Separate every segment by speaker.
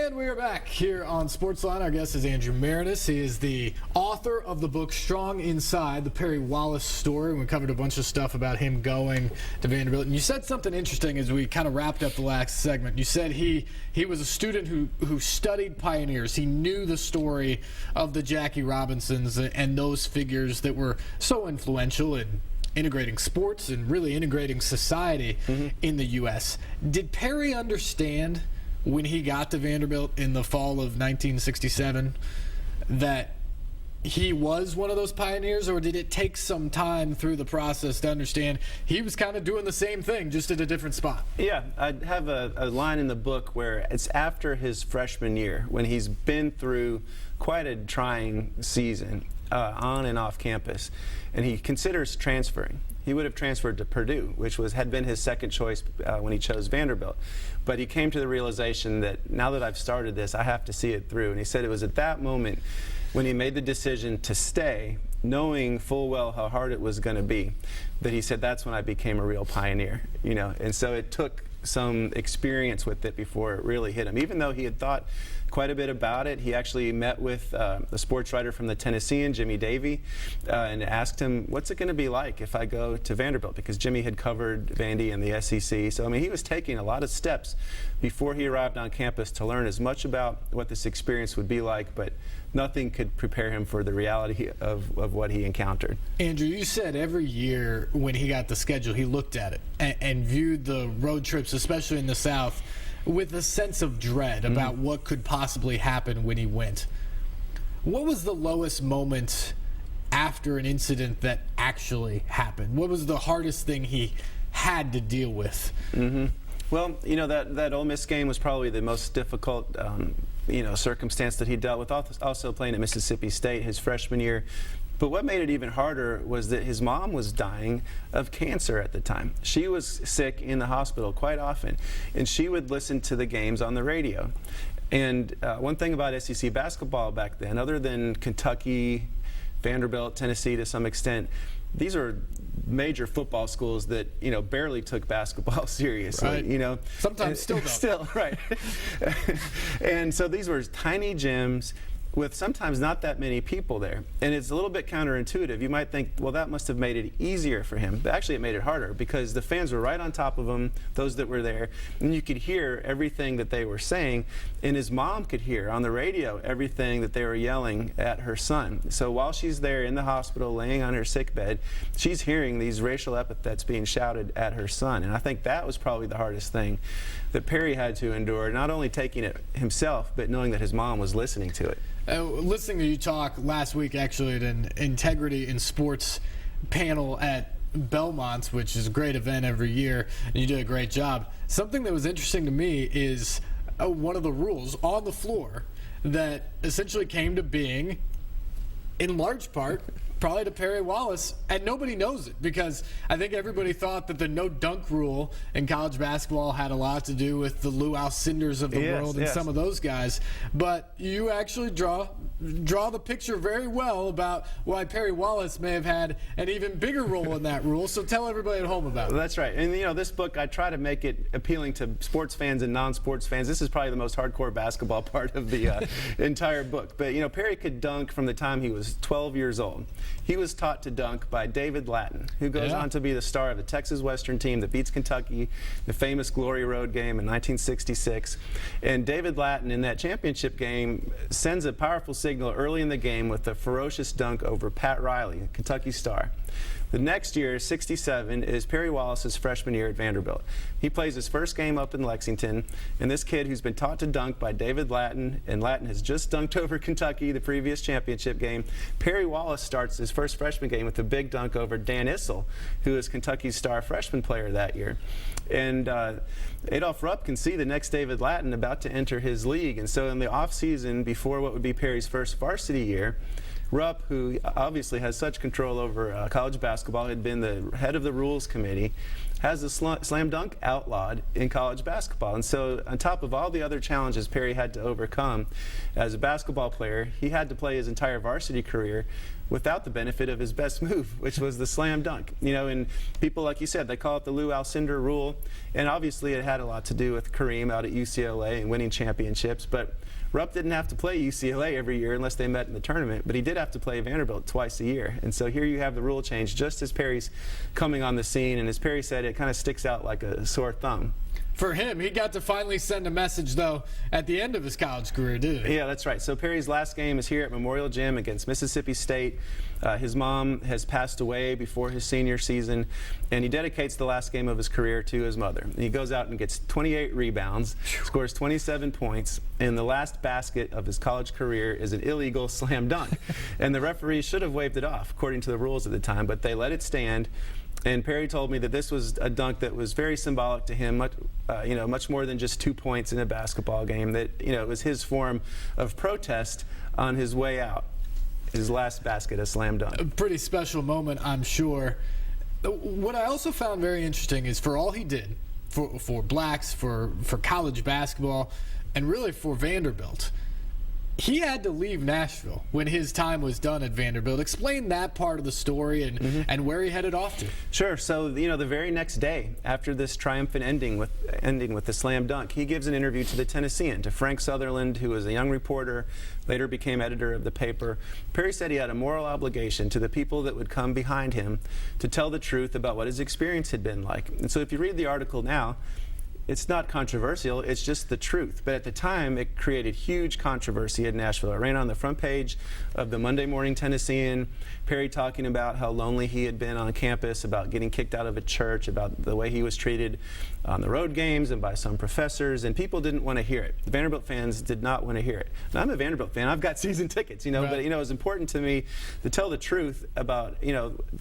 Speaker 1: And we are back here on SportsLine. Our guest is Andrew Maraniss. He is the author of the book Strong Inside, the Perry Wallace story. We covered a bunch of stuff about him going to Vanderbilt. And you said something interesting as we kind of wrapped up the last segment. You said he was a student who studied pioneers. He knew the story of the Jackie Robinsons and those figures that were so influential in integrating sports and really integrating society in the U.S. Did Perry understand when he got to Vanderbilt in the fall of 1967 that he was one of those pioneers, or did it take some time through the process to understand he was kind of doing the same thing, just at a different spot?
Speaker 2: Yeah, I have a line in the book where it's after his freshman year, when he's been through quite a trying season on and off campus, and he considers transferring. He would have transferred to Purdue, which had been his second choice when he chose Vanderbilt. But he came to the realization that now that I've started this, I have to see it through. And he said it was at that moment when he made the decision to stay, knowing full well how hard it was going to be, that he said, that's when I became a real pioneer. You know, and so it took some experience with it before it really hit him. Even though he had thought quite a bit about it, he actually met with the sports writer from the Tennessean, Jimmy Davey, and asked him, what's it going to be like if I go to Vanderbilt? Because Jimmy had covered Vandy and the SEC. So, I mean, he was taking a lot of steps before he arrived on campus to learn as much about what this experience would be like, but nothing could prepare him for the reality of what he encountered.
Speaker 1: Andrew, you said every year when he got the schedule, he looked at it and viewed the road trips, especially in the South, with a sense of dread about what could possibly happen when he went. What was the lowest moment after an incident that actually happened? What was the hardest thing he had to deal with?
Speaker 2: Well, you know, that Ole Miss game was probably the most difficult circumstance that he dealt with, also playing at Mississippi State his freshman year. But what made it even harder was that his mom was dying of cancer at the time. She was sick in the hospital quite often, and she would listen to the games on the radio. And one thing about SEC basketball back then, other than Kentucky, Vanderbilt, Tennessee to some extent, these are major football schools that, you know, barely took basketball seriously,
Speaker 1: right.
Speaker 2: You know.
Speaker 1: Sometimes still don't.
Speaker 2: Still, right. And so these were tiny gyms with sometimes not that many people there. And it's a little bit counterintuitive. You might think, well, that must have made it easier for him. But actually, it made it harder because the fans were right on top of him, those that were there, and you could hear everything that they were saying. And his mom could hear on the radio everything that they were yelling at her son. So while she's there in the hospital laying on her sick bed, she's hearing these racial epithets being shouted at her son. And I think that was probably the hardest thing that Perry had to endure, not only taking it himself, but knowing that his mom was listening to it.
Speaker 1: Listening to you talk last week, actually, at an Integrity in Sports panel at Belmont's, which is a great event every year, and you did a great job. Something that was interesting to me is one of the rules on the floor that essentially came to being, in large part, probably to Perry Wallace, and nobody knows it because I think everybody thought that the no dunk rule in college basketball had a lot to do with the Lou Alcindors of the world and some of those guys. But you actually draw the picture very well about why Perry Wallace may have had an even bigger role in that rule. So tell everybody at home about it.
Speaker 2: That's right. And, you know, this book, I try to make it appealing to sports fans and non-sports fans. This is probably the most hardcore basketball part of the entire book. But, you know, Perry could dunk from the time he was 12 years old. He was taught to dunk by David Lattin, who goes on to be the star of the Texas Western team that beats Kentucky, the famous Glory Road game in 1966. And David Lattin, in that championship game, sends a powerful signal early in the game with a ferocious dunk over Pat Riley, Kentucky star. The next year, 67, is Perry Wallace's freshman year at Vanderbilt. He plays his first game up in Lexington, and this kid who's been taught to dunk by David Lattin, and Lattin has just dunked over Kentucky the previous championship game, Perry Wallace starts his first freshman game with a big dunk over Dan Issel, who is Kentucky's star freshman player that year. And Adolph Rupp can see the next David Lattin about to enter his league, and so in the offseason, before what would be Perry's first varsity year, Rupp, who obviously has such control over college basketball, had been the head of the rules committee, has the slam dunk outlawed in college basketball. And so on top of all the other challenges Perry had to overcome as a basketball player, he had to play his entire varsity career without the benefit of his best move, which was the slam dunk. You know, and people, like you said, they call it the Lou Alcindor rule, and obviously it had a lot to do with Kareem out at UCLA and winning championships, but Rupp didn't have to play UCLA every year unless they met in the tournament, but he did have to play Vanderbilt twice a year. And so here you have the rule change just as Perry's coming on the scene, and as Perry said, it kind of sticks out like a sore thumb.
Speaker 1: For him, he got to finally send a message, though, at the end of his college career, didn't he?
Speaker 2: Yeah, that's right. So Perry's last game is here at Memorial Gym against Mississippi State. His mom has passed away before his senior season, and he dedicates the last game of his career to his mother. And he goes out and gets 28 rebounds, scores 27 points, and the last basket of his college career is an illegal slam dunk. And the referee should have waved it off, according to the rules at the time, but they let it stand. And Perry told me that this was a dunk that was very symbolic to him, much more than just 2 points in a basketball game. That it was his form of protest on his way out. His last basket, a slam dunk.
Speaker 1: A pretty special moment, I'm sure. What I also found very interesting is for all he did for blacks, for college basketball, and really for Vanderbilt, he had to leave Nashville when his time was done at Vanderbilt. Explain that part of the story and where he headed off to.
Speaker 2: Sure. So, the very next day after this triumphant ending with the slam dunk, he gives an interview to the Tennessean, to Frank Sutherland, who was a young reporter, later became editor of the paper. Perry said he had a moral obligation to the people that would come behind him to tell the truth about what his experience had been like. And so if you read the article now, it's not controversial, it's just the truth. But at the time, it created huge controversy in Nashville. It ran on the front page of the Monday Morning Tennessean, Perry talking about how lonely he had been on campus, about getting kicked out of a church, about the way he was treated on the road games and by some professors, and people didn't want to hear it. The Vanderbilt fans did not want to hear it. And I'm a Vanderbilt fan, I've got season tickets,
Speaker 1: right.
Speaker 2: But it was important to me to tell the truth about,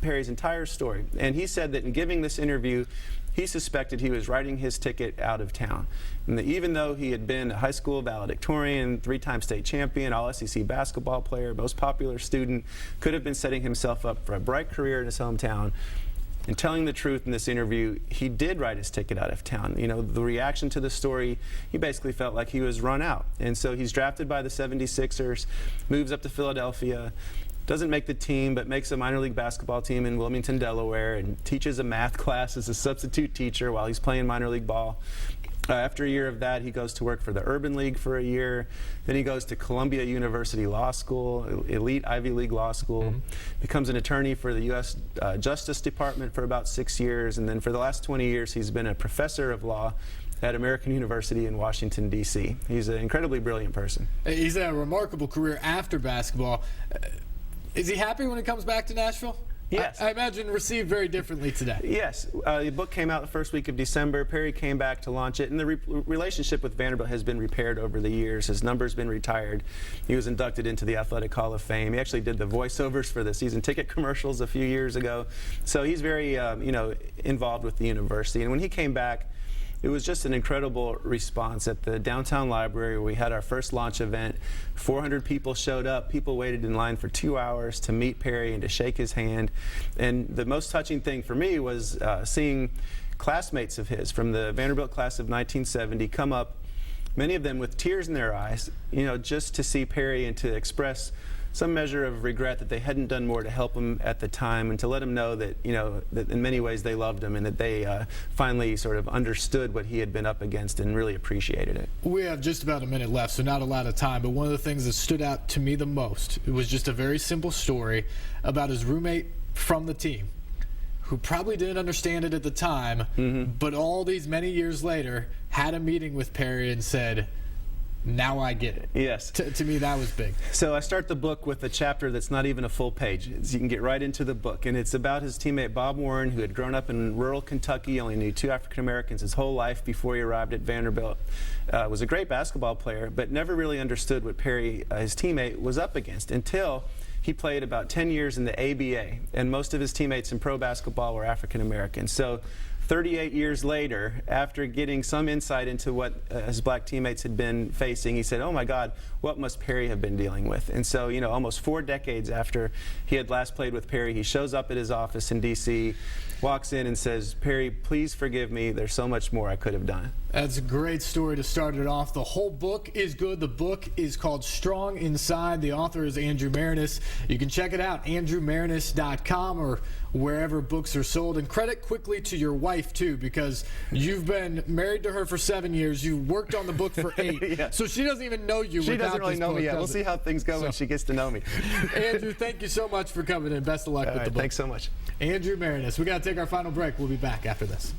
Speaker 2: Perry's entire story. And he said that in giving this interview, he suspected he was writing his ticket out of town. And that even though he had been a high school valedictorian, 3-time state champion, all-SEC basketball player, most popular student, could have been setting himself up for a bright career in his hometown. And telling the truth in this interview, he did write his ticket out of town. The reaction to the story, he basically felt like he was run out. And so he's drafted by the 76ers, moves up to Philadelphia, doesn't make the team, but makes a minor league basketball team in Wilmington, Delaware, and teaches a math class as a substitute teacher while he's playing minor league ball. After a year of that, he goes to work for the Urban League for a year. Then he goes to Columbia University Law School, elite Ivy League law school, becomes an attorney for the U.S. Justice Department for about 6 years, and then for the last 20 years, he's been a professor of law at American University in Washington, D.C. He's an incredibly brilliant person.
Speaker 1: He's had a remarkable career after basketball. Is he happy when he comes back to Nashville?
Speaker 2: Yes.
Speaker 1: I imagine received very differently today.
Speaker 2: Yes. The book came out the first week of December. Perry came back to launch it, and the relationship with Vanderbilt has been repaired over the years. His number's been retired. He was inducted into the Athletic Hall of Fame. He actually did the voiceovers for the season ticket commercials a few years ago. So he's very, involved with the university. And when he came back, it was just an incredible response at the downtown library where we had our first launch event. 400 people showed up. People waited in line for 2 hours to meet Perry and to shake his hand. And the most touching thing for me was seeing classmates of his from the Vanderbilt class of 1970 come up, many of them with tears in their eyes, just to see Perry and to express some measure of regret that they hadn't done more to help him at the time, and to let him know that, that in many ways they loved him and that they finally sort of understood what he had been up against and really appreciated it.
Speaker 1: We have just about a minute left, so not a lot of time, but one of the things that stood out to me the most, it was just a very simple story about his roommate from the team who probably didn't understand it at the time, but all these many years later had a meeting with Perry and said, now I get it.
Speaker 2: Yes.
Speaker 1: To me, that was big.
Speaker 2: So I start the book with a chapter that's not even a full page. You can get right into the book. And it's about his teammate Bob Warren, who had grown up in rural Kentucky, only knew 2 African Americans his whole life before he arrived at Vanderbilt. Was a great basketball player, but never really understood what Perry, his teammate, was up against until he played about 10 years in the ABA. And most of his teammates in pro basketball were African Americans. So 38 years later, after getting some insight into what his black teammates had been facing, he said, "Oh my God, what must Perry have been dealing with?" And so, you know, almost 4 decades after he had last played with Perry, he shows up at his office in D.C., walks in and says, "Perry, please forgive me. There's so much more I could have done."
Speaker 1: That's a great story to start it off. The whole book is good. The book is called Strong Inside. The author is Andrew Maraniss. You can check it out, andrewmaraniss.com or wherever books are sold. And credit quickly to your wife, too, because you've been married to her for 7 years. You worked on the book for 8.
Speaker 2: Yeah.
Speaker 1: So she doesn't even know you.
Speaker 2: She doesn't really know me yet.
Speaker 1: We'll
Speaker 2: We'll see how things go when she gets to know me.
Speaker 1: Andrew, thank you so much for coming in. Best of luck with the book.
Speaker 2: Thanks so much.
Speaker 1: Andrew Maraniss. We got to take our final break. We'll be back after this.